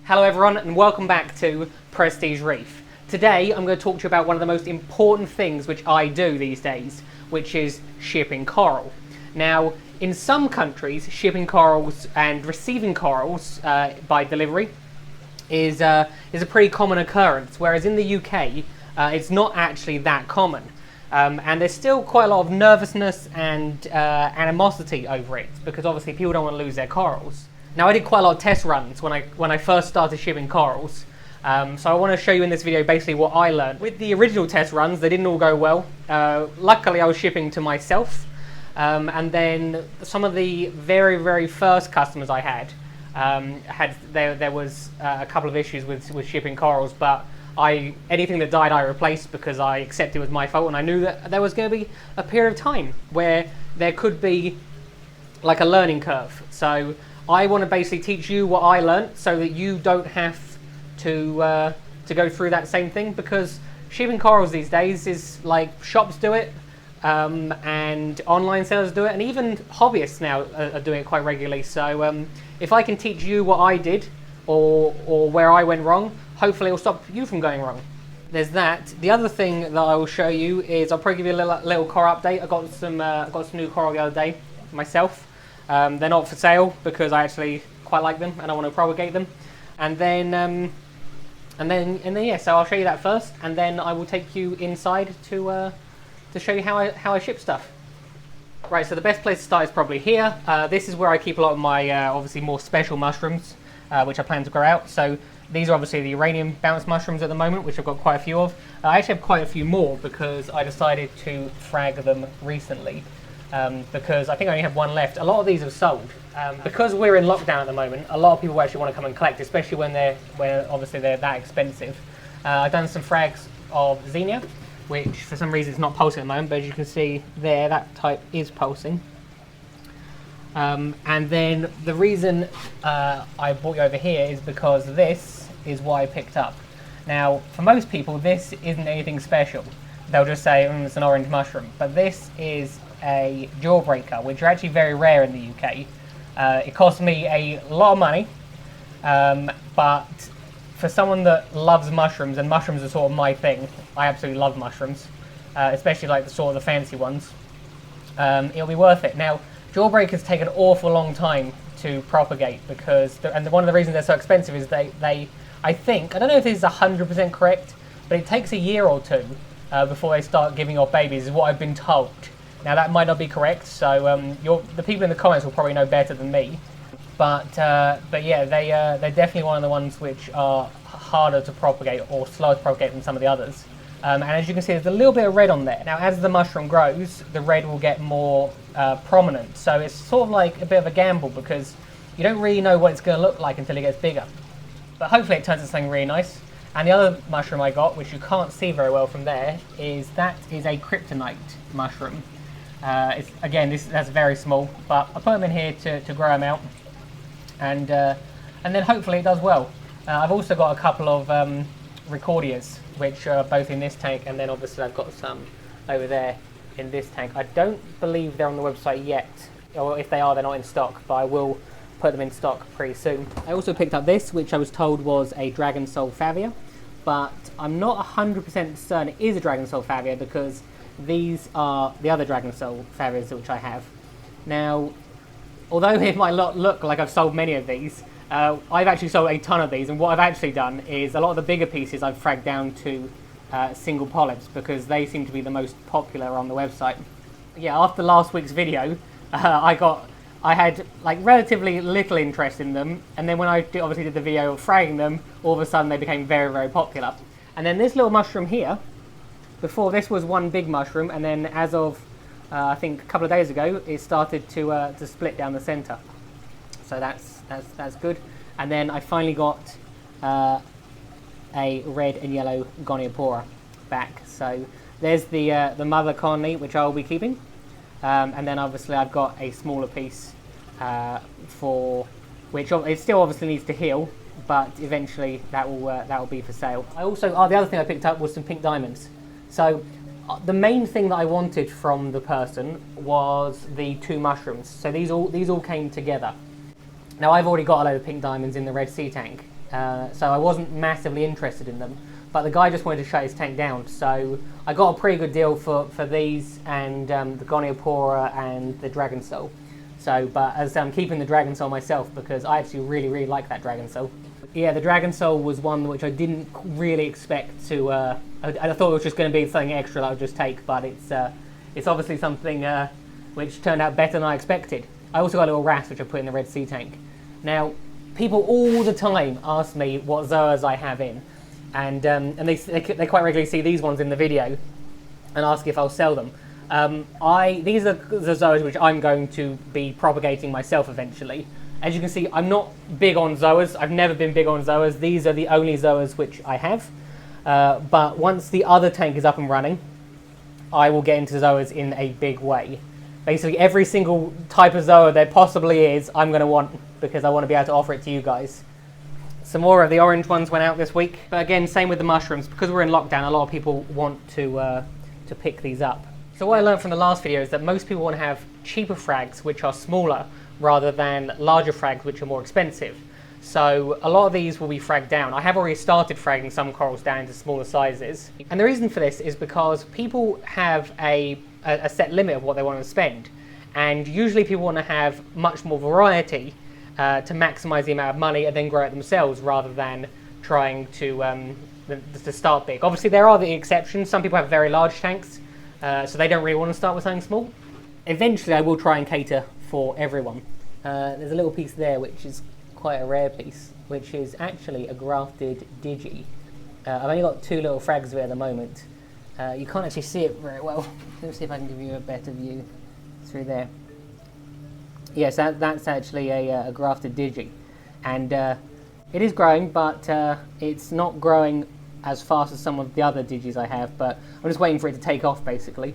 Hello everyone and welcome back to Prestige Reef. Today I'm going to talk to you about one of the most important things which I do these days, which is shipping coral. Now, in some countries, shipping corals and receiving corals by delivery is a pretty common occurrence, whereas in the UK it's not actually that common. And there's still quite a lot of nervousness and animosity over it, because obviously people don't want to lose their corals. Now, I did quite a lot of test runs when I first started shipping corals, so I want to show you in this video basically what I learned. With the original test runs, they didn't all go well. Luckily, I was shipping to myself, and then some of the very first customers I had, there was a couple of issues with shipping corals, but anything that died I replaced because I accepted it was my fault, and I knew that there was going to be a period of time where there could be like a learning curve. So I want to basically teach you what I learned so that you don't have to go through that same thing, because shipping corals these days is like shops do it, and online sellers do it, and even hobbyists now are doing it quite regularly. So if I can teach you what I did or where I went wrong, hopefully it'll stop you from going wrong. There's that. The other thing that I will show you is I'll probably give you a little coral update. I got some new coral the other day myself. They're not for sale because I actually quite like them and I want to propagate them. And then yeah, so I'll show you that first, and then I will take you inside to show you how I ship stuff. Right, so the best place to start is probably here. This is where I keep a lot of my obviously more special mushrooms, which I plan to grow out. So these are obviously the uranium bounce mushrooms at the moment, which I've got quite a few of. I actually have quite a few more because I decided to frag them recently. Because I think I only have one left. A lot of these have sold. Because we're in lockdown at the moment, a lot of people actually want to come and collect, especially when obviously they're that expensive. I've done some frags of xenia, which for some reason is not pulsing at the moment, but as you can see there, that type is pulsing. And then the reason I brought you over here is because this is what I picked up. Now, for most people, this isn't anything special. They'll just say, it's an orange mushroom. But this is a jawbreaker, which are actually very rare in the UK. It cost me a lot of money, but for someone that loves mushrooms, and mushrooms are sort of my thing, I absolutely love mushrooms, especially like the fancy ones, it'll be worth it. Now, jawbreakers take an awful long time to propagate because, one of the reasons they're so expensive is I think, I don't know if this is 100% correct, but it takes a year or two before they start giving off babies, is what I've been told. Now that might not be correct, so the people in the comments will probably know better than me. But yeah, they're definitely one of the ones which are harder to propagate or slower to propagate than some of the others. And as you can see, there's a little bit of red on there. Now, as the mushroom grows, the red will get more prominent. So it's sort of like a bit of a gamble because you don't really know what it's going to look like until it gets bigger. But hopefully it turns into something really nice. And the other mushroom I got, which you can't see very well from there, is a kryptonite mushroom. Again, that's very small, but I put them in here to grow them out, and then hopefully it does well. I've also got a couple of recordias, which are both in this tank, and then obviously I've got some over there in this tank. I don't believe they're on the website yet, or if they are, they're not in stock, but I will put them in stock pretty soon. I also picked up this, which I was told was a Dragon Soul Favia, but I'm not 100% certain it is a Dragon Soul Favia because these are the other Dragon Soul Favias which I have. Now, although it might not look like I've sold many of these, I've actually sold a ton of these, and what I've actually done is a lot of the bigger pieces I've fragged down to single polyps because they seem to be the most popular on the website. Yeah, after last week's video, I had like relatively little interest in them, and then when I obviously did the video of fragging them, all of a sudden they became very popular. And then this little mushroom here, before this was one big mushroom, and then as of I think a couple of days ago, it started to split down the centre. So that's good. And then I finally got a red and yellow Goniopora back. So there's the mother colony, which I'll be keeping, and then obviously I've got a smaller piece for which it still obviously needs to heal, but eventually that will be for sale. I also the other thing I picked up was some pink diamonds. So the main thing that I wanted from the person was the two mushrooms. So these all came together. Now I've already got a load of pink diamonds in the Red Sea tank, so I wasn't massively interested in them. But the guy just wanted to shut his tank down, so I got a pretty good deal for these and the Goniopora and the Dragon Soul. So, but as I'm keeping the Dragon Soul myself because I actually really like that Dragon Soul. Yeah, the Dragon Soul was one which I didn't really expect to. I thought it was just going to be something extra that I would just take, but it's obviously something which turned out better than I expected. I also got a little rat which I put in the Red Sea tank. Now, people all the time ask me what Zoas I have in. And they quite regularly see these ones in the video and ask if I'll sell them. These are the Zoas which I'm going to be propagating myself eventually. As you can see, I'm not big on Zoas. I've never been big on Zoas. These are the only Zoas which I have. But once the other tank is up and running, I will get into Zoas in a big way. Basically, every single type of Zoa there possibly is, I'm going to want because I want to be able to offer it to you guys. Some more of the orange ones went out this week, but again, same with the mushrooms. Because we're in lockdown, a lot of people want to pick these up. So what I learned from the last video is that most people want to have cheaper frags, which are smaller, rather than larger frags, which are more expensive. So a lot of these will be fragged down. I have already started fragging some corals down into smaller sizes. And the reason for this is because people have a set limit of what they want to spend. And usually people want to have much more variety to maximise the amount of money and then grow it themselves rather than trying to start big. Obviously there are the exceptions. Some people have very large tanks, so they don't really want to start with something small. Eventually I will try and cater for everyone. There's a little piece there which is quite a rare piece, which is actually a grafted digi. I've only got two little frags there at the moment. You can't actually see it very well. Let me see if I can give you a better view through there. Yes, that's actually a grafted digi, and it is growing, but it's not growing as fast as some of the other digis I have, but I'm just waiting for it to take off, basically.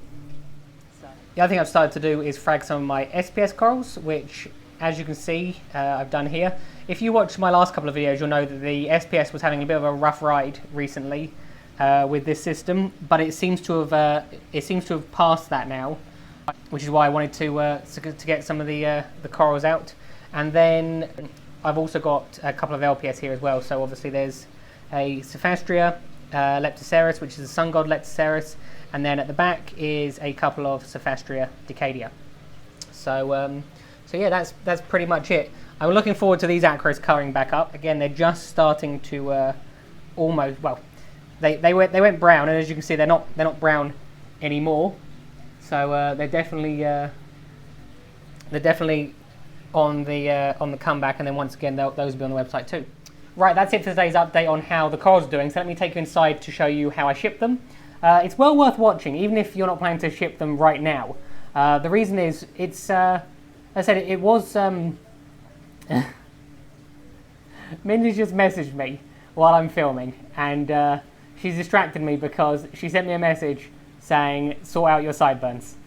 The other thing I've started to do is frag some of my SPS corals, which, as you can see, I've done here. If you watch my last couple of videos, you'll know that the SPS was having a bit of a rough ride recently with this system, but it seems to have passed that now, which is why I wanted to get some of the corals out. And then I've also got a couple of LPS here as well. So obviously there's a Sophastria Leptoceras, which is a sun god Leptoceras, and then at the back is a couple of Sophastria Decadia. So yeah, that's pretty much it. I'm looking forward to these acros coming back up. Again, they're just starting to almost, well, they went brown, and as you can see, they're not brown anymore. So they're definitely on the comeback, and then once again those will be on the website too. Right, that's it for today's update on how the corals are doing. So let me take you inside to show you how I ship them. It's well worth watching, even if you're not planning to ship them right now. The reason is it's, as I said, it was. Mindy's just messaged me while I'm filming, and she's distracted me because she sent me a message saying, sort out your sideburns.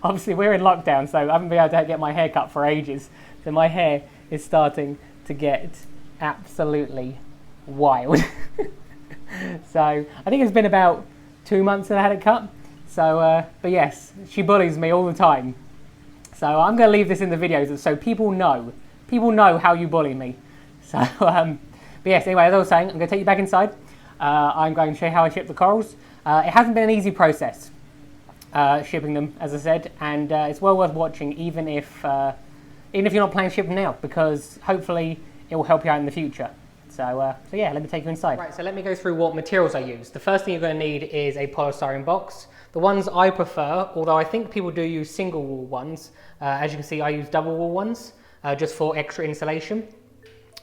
Obviously we're in lockdown, so I haven't been able to get my hair cut for ages. So my hair is starting to get absolutely wild. So I think it's been about 2 months that I had it cut. So, but yes, she bullies me all the time. So I'm going to leave this in the videos so people know how you bully me. So, but yes, anyway, as I was saying, I'm going to take you back inside. I'm going to show you how I ship the corals. It hasn't been an easy process shipping them, as I said, and it's well worth watching, even if you're not planning to ship them now, because hopefully it will help you out in the future. So yeah, let me take you inside. Right, so let me go through what materials I use. The first thing you're going to need is a polystyrene box. The ones I prefer, although I think people do use single wall ones, as you can see I use double wall ones just for extra insulation.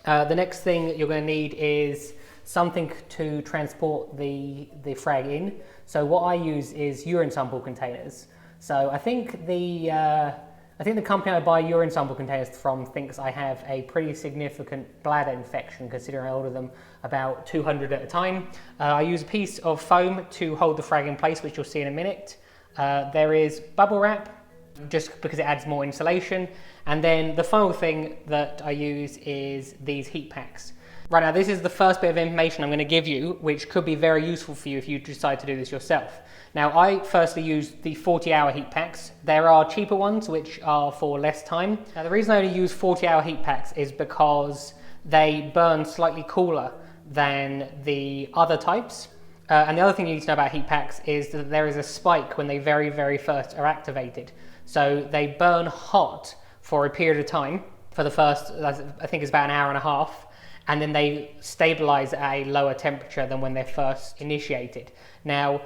The next thing you're going to need is something to transport the frag in. So what I use is urine sample containers. So I think the company I buy urine sample containers from thinks I have a pretty significant bladder infection, considering I order them about 200 at a time. I use a piece of foam to hold the frag in place, which you'll see in a minute. There is bubble wrap, just because it adds more insulation. And then the final thing that I use is these heat packs. Right, now this is the first bit of information I'm going to give you, which could be very useful for you if you decide to do this yourself. Now, I firstly use the 40-hour heat packs. There are cheaper ones which are for less time. Now, the reason I only use 40-hour heat packs is because they burn slightly cooler than the other types. And the other thing you need to know about heat packs is that there is a spike when they very, very first are activated. So they burn hot for a period of time, for the first, I think it's about an hour and a half, and then they stabilize at a lower temperature than when they're first initiated. Now,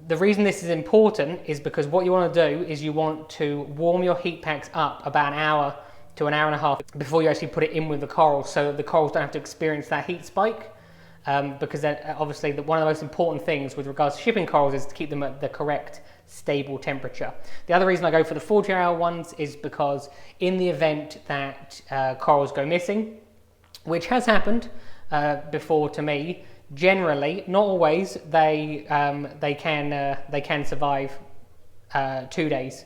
the reason this is important is because what you want to do is you want to warm your heat packs up about an hour to an hour and a half before you actually put it in with the corals, so that the corals don't have to experience that heat spike. Because obviously one of the most important things with regards to shipping corals is to keep them at the correct stable temperature. The other reason I go for the 40-hour ones is because in the event that corals go missing, which has happened before to me, generally, not always, they can survive 2 days.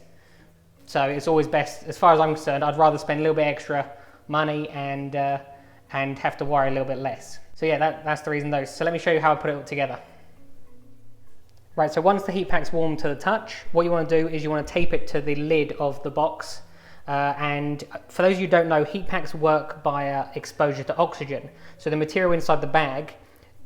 So it's always best, as far as I'm concerned, I'd rather spend a little bit extra money and have to worry a little bit less. So yeah, that's the reason those. So let me show you how I put it all together. Right, so once the heat pack's warm to the touch, what you want to do is you want to tape it to the lid of the box. And for those of you who don't know, heat packs work by exposure to oxygen. So the material inside the bag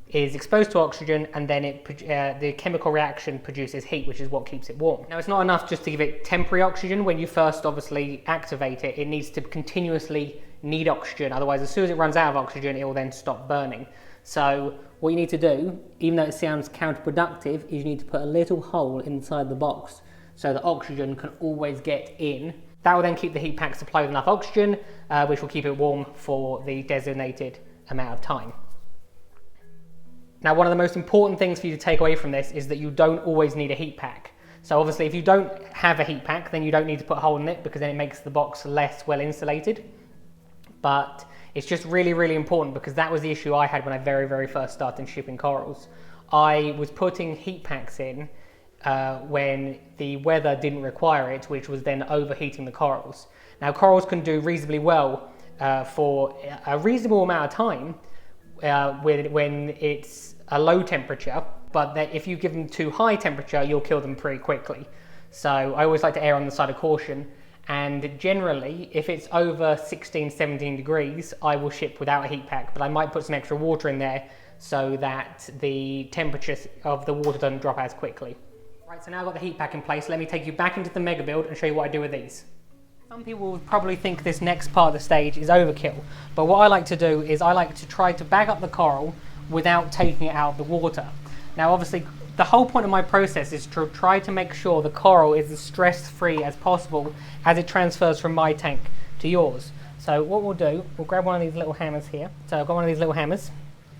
is exposed to oxygen, and then the chemical reaction produces heat, which is what keeps it warm. Now, it's not enough just to give it temporary oxygen. When you first obviously activate it, it needs to continuously need oxygen. Otherwise, as soon as it runs out of oxygen, it will then stop burning. So what you need to do, even though it sounds counterproductive, is you need to put a little hole inside the box so that oxygen can always get in. That will then keep the heat pack supplied with enough oxygen, which will keep it warm for the designated amount of time. Now, one of the most important things for you to take away from this is that you don't always need a heat pack. So obviously, if you don't have a heat pack, then you don't need to put a hole in it, because then it makes the box less well insulated. But it's just really, really important, because that was the issue I had when I very, very first started shipping corals. I was putting heat packs in when the weather didn't require it, which was then overheating the corals. Now, corals can do reasonably well for a reasonable amount of time when it's a low temperature, but that if you give them too high temperature, you'll kill them pretty quickly. So I always like to err on the side of caution, and generally, if it's over 16, 17 degrees, I will ship without a heat pack, but I might put some extra water in there so that the temperature of the water doesn't drop as quickly. Right, so now I've got the heat pack in place, let me take you back into the mega build and show you what I do with these. Some people will probably think this next part of the stage is overkill, but what I like to do is I like to try to bag up the coral without taking it out of the water. Now, obviously, the whole point of my process is to try to make sure the coral is as stress-free as possible as it transfers from my tank to yours. So what we'll do, we'll grab one of these little hammers here. So I've got one of these little hammers,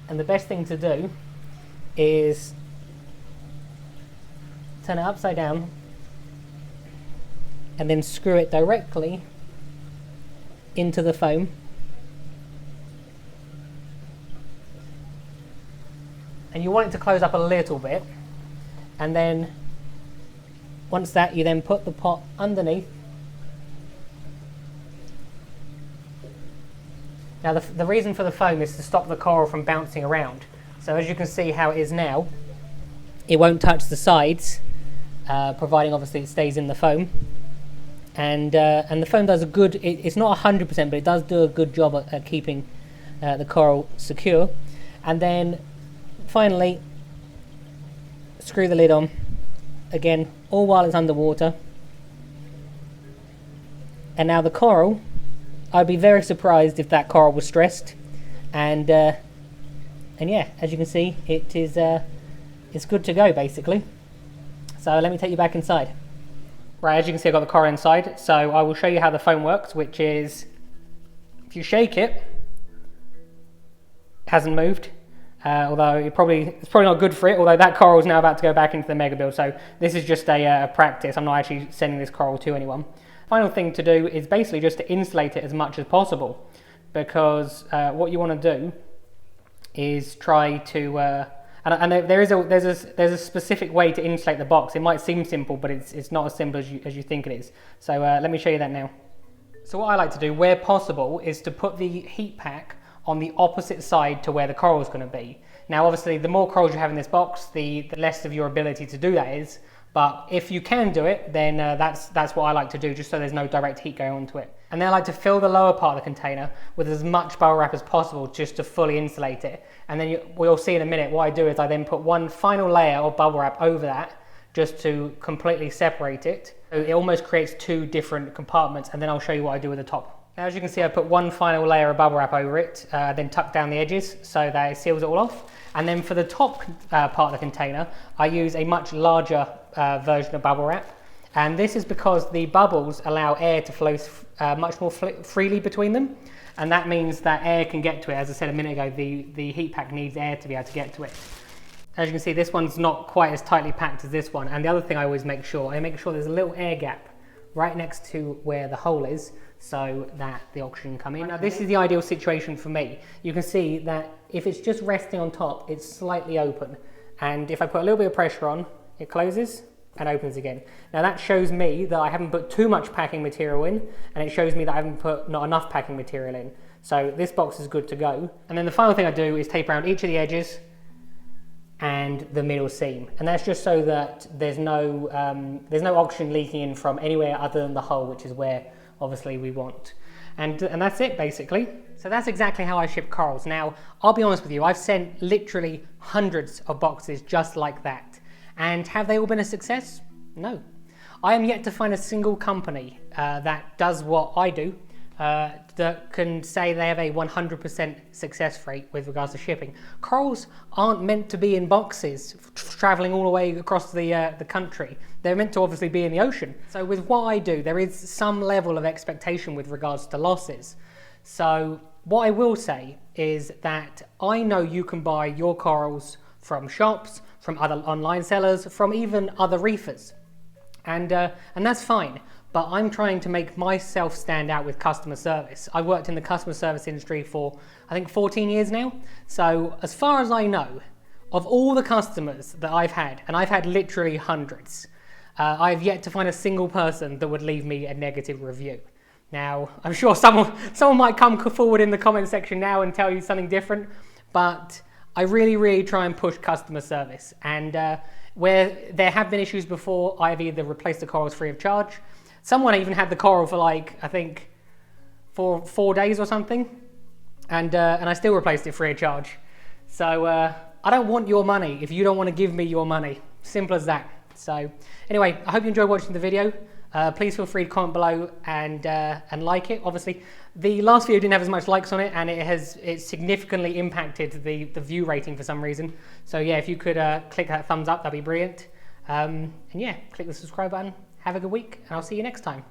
and the best thing to do is turn it upside down and then screw it directly into the foam. And you want it to close up a little bit, and then once that, you then put the pot underneath. Now the reason for the foam is to stop the coral from bouncing around. So as you can see how it is now, it won't touch the sides, providing obviously it stays in the foam. And the foam does a good, it's not 100%, but it does do a good job at keeping the coral secure. And then finally, screw the lid on, again, all while it's underwater. And now the coral, I'd be very surprised if that coral was stressed. And yeah, as you can see, it's good to go basically. So let me take you back inside. Right, as you can see, I've got the coral inside, so I will show you how the foam works, which is, if you shake it, it hasn't moved, although it's probably not good for it, although that coral is now about to go back into the mega build, so this is just a practice. I'm not actually sending this coral to anyone. Final thing to do is basically just to insulate it as much as possible, because what you want to do is try to and there's a specific way to insulate the box. It might seem simple, but it's not as simple as you think it is. So let me show you that now. So what I like to do, where possible, is to put the heat pack on the opposite side to where the coral is going to be. Now obviously the more corals you have in this box, the less of your ability to do that is, but if you can do it, then that's what I like to do, just so there's no direct heat going onto it. And then I like to fill the lower part of the container with as much bubble wrap as possible, just to fully insulate it. And then we'll see in a minute, what I do is I then put one final layer of bubble wrap over that, just to completely separate it. So it almost creates two different compartments, and then I'll show you what I do with the top. Now as you can see, I put one final layer of bubble wrap over it, then tuck down the edges so that it seals it all off. And then for the top part of the container, I use a much larger version of bubble wrap. And this is because the bubbles allow air to flow much more freely between them. And that means that air can get to it. As I said a minute ago, the heat pack needs air to be able to get to it. As you can see, this one's not quite as tightly packed as this one. And the other thing I always make sure there's a little air gap right next to where the hole is, so that the oxygen can come in. Now this is the ideal situation for me. You can see that if it's just resting on top, it's slightly open. And if I put a little bit of pressure on, it closes and opens again. Now that shows me that I haven't put too much packing material in, and it shows me that I haven't put not enough packing material in. So this box is good to go. And then the final thing I do is tape around each of the edges and the middle seam, and that's just so that there's no oxygen leaking in from anywhere other than the hole, which is where obviously we want. And that's it basically. So that's exactly how I ship corals. Now I'll be honest with you, I've sent literally hundreds of boxes just like that, and have they all been a success? No. I am yet to find a single company that does what I do, that can say they have a 100% success rate with regards to shipping. Corals aren't meant to be in boxes traveling all the way across the country. They're meant to obviously be in the ocean. So with what I do, there is some level of expectation with regards to losses. So what I will say is that I know you can buy your corals from shops, from other online sellers, from even other reefers, and that's fine. But I'm trying to make myself stand out with customer service. I've worked in the customer service industry for, I think, 14 years now. So as far as I know, of all the customers that I've had, and I've had literally hundreds, I've yet to find a single person that would leave me a negative review. Now, I'm sure someone might come forward in the comment section now and tell you something different, but I really try and push customer service. And where there have been issues before, I've either replaced the corals free of charge. Someone even had the coral for like, I think, for 4 days or something, and I still replaced it free of charge. So I don't want your money if you don't want to give me your money. Simple as that. So anyway, I hope you enjoyed watching the video. Please feel free to comment below and like it. Obviously, the last video didn't have as much likes on it, and it significantly impacted the view rating for some reason. So yeah, if you could click that thumbs up, that'd be brilliant. And yeah, click the subscribe button. Have a good week, and I'll see you next time.